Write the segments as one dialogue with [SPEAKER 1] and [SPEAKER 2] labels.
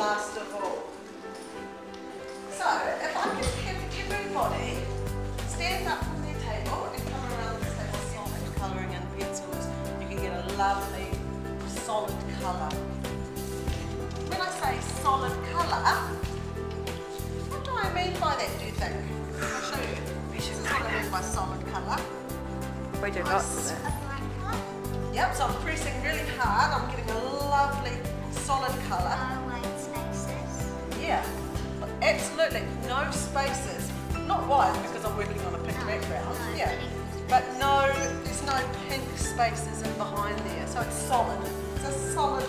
[SPEAKER 1] last of all. So, if I could have everybody stand up from their table and come around the table, solid colouring and pencils, you can get a lovely solid colour. When I say solid colour, what do I mean by that, do you think? I'll show you. We should what I mean by solid colour.
[SPEAKER 2] We do lots of it.
[SPEAKER 1] Yep, so I'm pressing really hard. I'm getting a lovely solid colour.
[SPEAKER 3] White spaces.
[SPEAKER 1] Yeah, absolutely. No spaces. Not white because I'm working on a pink background. Yeah, but no, there's no pink spaces in behind there. So it's solid. It's a solid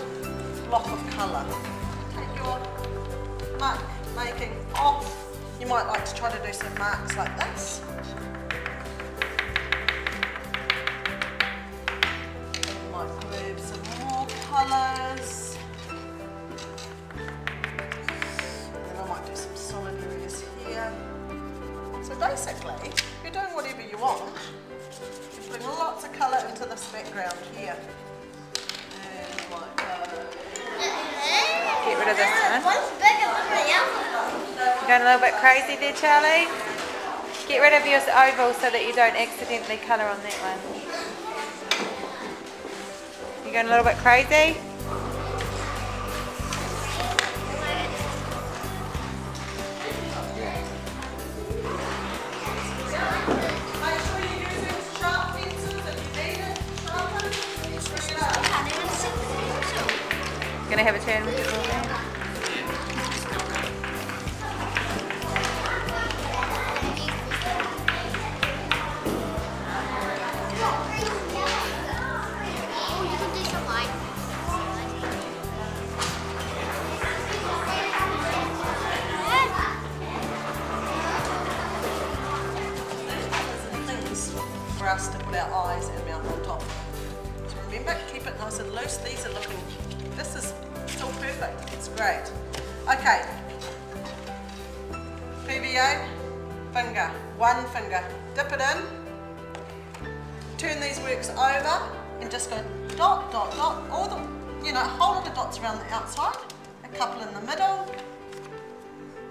[SPEAKER 1] block of colour. Take your mark making off. You might like to try to do some marks like this. You might move some more colours. And I might do some solid areas here. So basically, you're doing whatever you want. You're putting lots of colour into this background here. And like
[SPEAKER 2] Get rid of this one.
[SPEAKER 3] One's bigger than the other.
[SPEAKER 2] Going a little bit crazy there, Charlie. Get rid of your oval so that you don't accidentally colour on that one. You going a little bit crazy?
[SPEAKER 1] make sure you're using sharp pencils if you need it. Sharpen. Bring it up.
[SPEAKER 2] Going to have a turn with your ball there?
[SPEAKER 3] Oh, you can do some light.
[SPEAKER 1] Things for us to put our eyes and mouth on top. So remember, keep it nice and loose. These are looking, this is still perfect. It's great. Okay. PVA, finger, one finger. Dip it in. Turn these works over and just go dot, dot, dot. All the, you know, a whole lot of dots around the outside. A couple in the middle.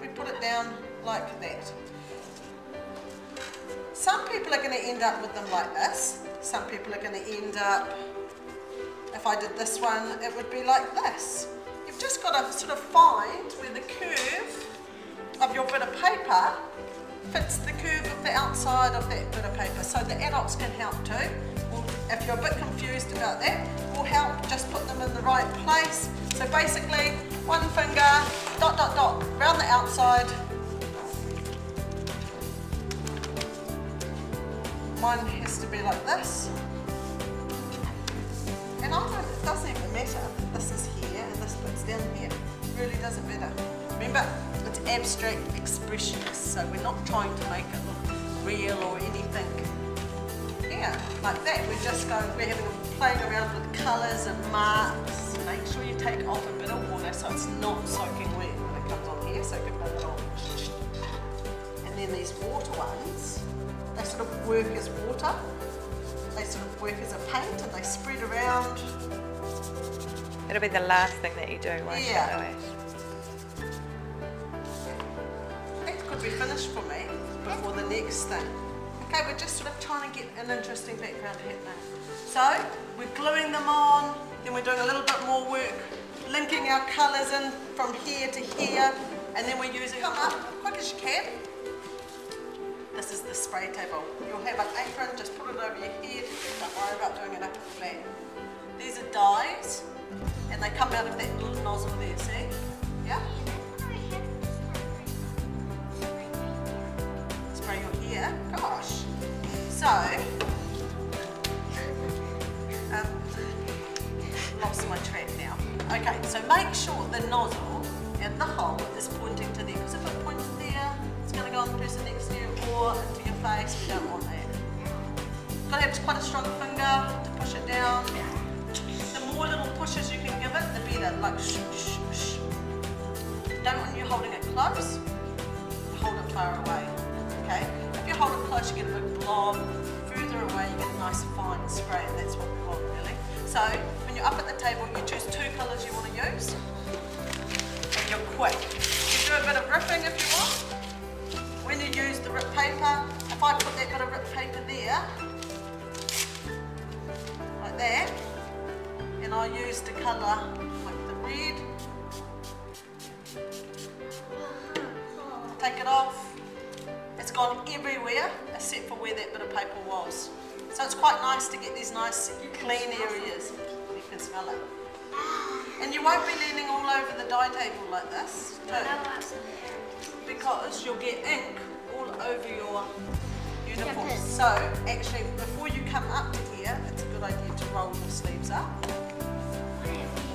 [SPEAKER 1] We put it down like that. Some people are going to end up with them like this. Some people are going to end up, if I did this one, it would be like this. You've just got to sort of find where the curve of your bit of paper fits the curve of the outside of that bit of paper. So the adults can help too. If you're a bit confused about that, we'll help just put them in the right place. So basically, one finger, dot, dot, dot, around the outside. Mine has to be like this. And it doesn't even matter if this is here and this bit's down here. It really doesn't matter. Remember, it's abstract expressionist, so we're not trying to make it look real or anything. Yeah, like that. We're just going, we're playing around with colours and marks. Make sure you take off a bit of water so it's not soaking wet when it comes on here, so give it a little. And then these water ones, they sort of work as water. They sort of work as a paint and they spread around.
[SPEAKER 2] It'll be the last thing that you do, won't
[SPEAKER 1] Yeah.
[SPEAKER 2] it, Louise?
[SPEAKER 1] That could be finished for me before the next thing. Okay, we're just sort of trying to get an interesting background happening. So, we're gluing them on, then we're doing a little bit more work, linking our colours in from here to here, and then we're using, come up, quick as you can. This is the spray table. You'll have an apron, just put it over your head, don't worry about doing it up flat. These are dyes, and they come out of that little nozzle there, see? Yeah? Spray your hair, gosh. So, lost my track now. Okay, so make sure the nozzle and the hole is pointing to there, because if it points there, it's going to go on the person next to you or into your face. We don't want that. You've got to have quite a strong finger to push it down. The more little pushes you can give it, the better. Like shh, shh, shh. Don't want you holding it close. Hold it far away. Okay. If you hold it close, you get a big blob. Further away, you get a nice fine spray, and that's what we want, really. So when you're up at the table, you choose two colours you want to use. And you're like the red. Take it off. It's gone everywhere except for where that bit of paper was. So it's quite nice to get these nice clean areas. You can smell it. And you won't be leaning all over the dye table like this too, because you'll get ink all over your uniform. So actually, before you come up to here, it's a good idea to roll the sleeves up.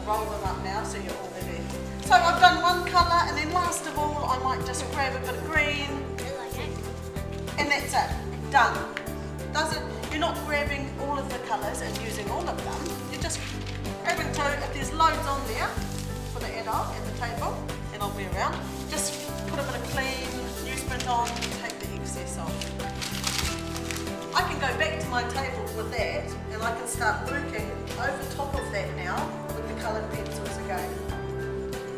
[SPEAKER 1] Roll them up now so you're all ready. So I've done one colour, and then last of all I might just grab a bit of green, and that's it, done. You're not grabbing all of the colours and using all of them, you're just grabbing two. If there's loads on there for the adult at the table, and I'll be around, just put a bit of clean newsprint on, take the excess off. I can go back to my table with that, and I can start working over top of that now with the coloured pencils again.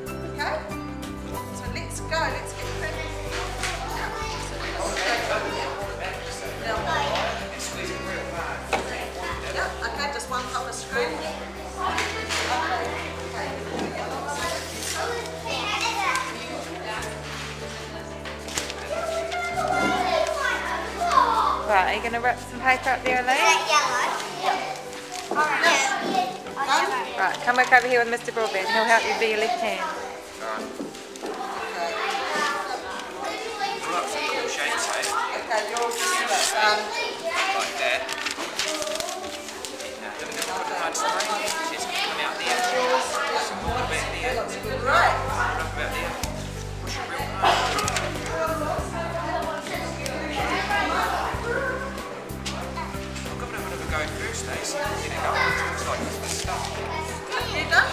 [SPEAKER 1] Okay? So let's go, let's get ready. Yeah, okay, just one colour screen.
[SPEAKER 2] Right, are you going to wrap some paper up there, Elaine? Right, come back over here with Mr. Broadbent. He'll help you be your left hand.
[SPEAKER 1] Okay, yours is like
[SPEAKER 4] that. Just come out there. Some more about there.
[SPEAKER 1] right.
[SPEAKER 4] Enough about there. Push it real hard. I'll give it a bit of a go first, eh? So get it up. It's like this stuff.
[SPEAKER 1] You done?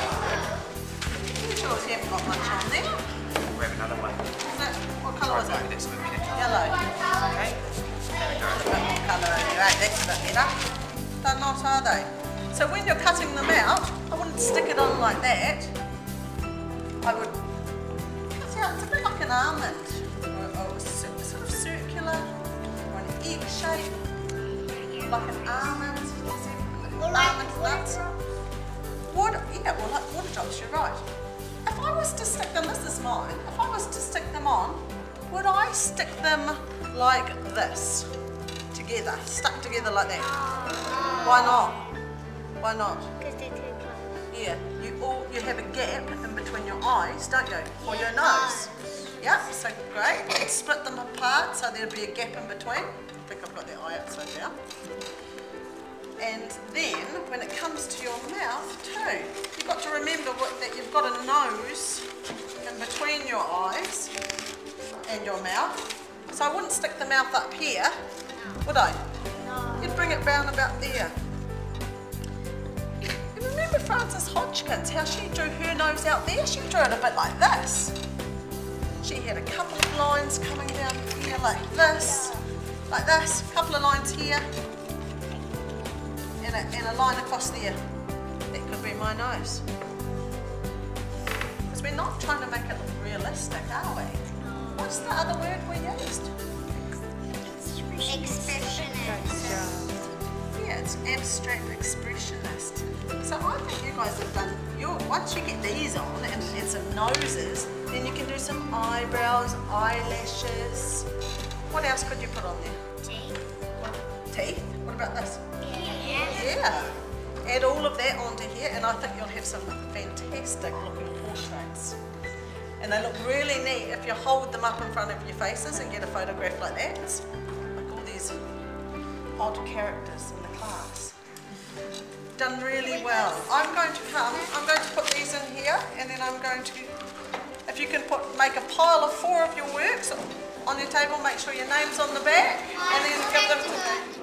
[SPEAKER 1] You sure you haven't got much on there?
[SPEAKER 4] Grab another one.
[SPEAKER 1] What colour was it?
[SPEAKER 4] That's a bit better.
[SPEAKER 1] Yellow.
[SPEAKER 4] Okay. There we go.
[SPEAKER 1] A bit more colour in there, right? That's a bit better. They're not, are they? So when you're cutting them out, I wouldn't stick it on like that. I would cut it out. It's a bit like an almond, or sort of circular, or an egg shape, like an almond. Almond nuts. Yeah, well, like water drops. You're right. If I was to stick them, this is mine. If I was to stick them on, would I stick them like this, together, stuck together like that? Why not? Why not?
[SPEAKER 3] Because they're too close.
[SPEAKER 1] Yeah, you have a gap in between your eyes, don't you? Or your nose. Yeah, so great. Let's split them apart so there'll be a gap in between. I think I've got the eye upside down. And then, when it comes to your mouth too, you've got to remember that you've got a nose in between your eyes and your mouth. So I wouldn't stick the mouth up here, would I?
[SPEAKER 3] No.
[SPEAKER 1] You'd bring it round about there. You remember Frances Hodgkins, how she drew her nose out there? She drew it a bit like this. She had a couple of lines coming down here like this, a couple of lines here, and a line across there. That could be my nose. Because we're not trying to make it look realistic, are we? What's the other word we used?
[SPEAKER 3] Expressionist.
[SPEAKER 1] Yeah, it's abstract expressionist. So I think you guys have done once you get these on and some noses, then you can do some eyebrows, eyelashes. What else could you put on there? Teeth? What about this? Yeah. Add all of that onto here and I think you'll have some fantastic looking portraits. And they look really neat if you hold them up in front of your faces and get a photograph like that. It's like all these odd characters in the class. Done really well. I'm going to put these in here and then I'm going to, if you can make a pile of 4 of your works on your table, make sure your name's on the back and then give them to me.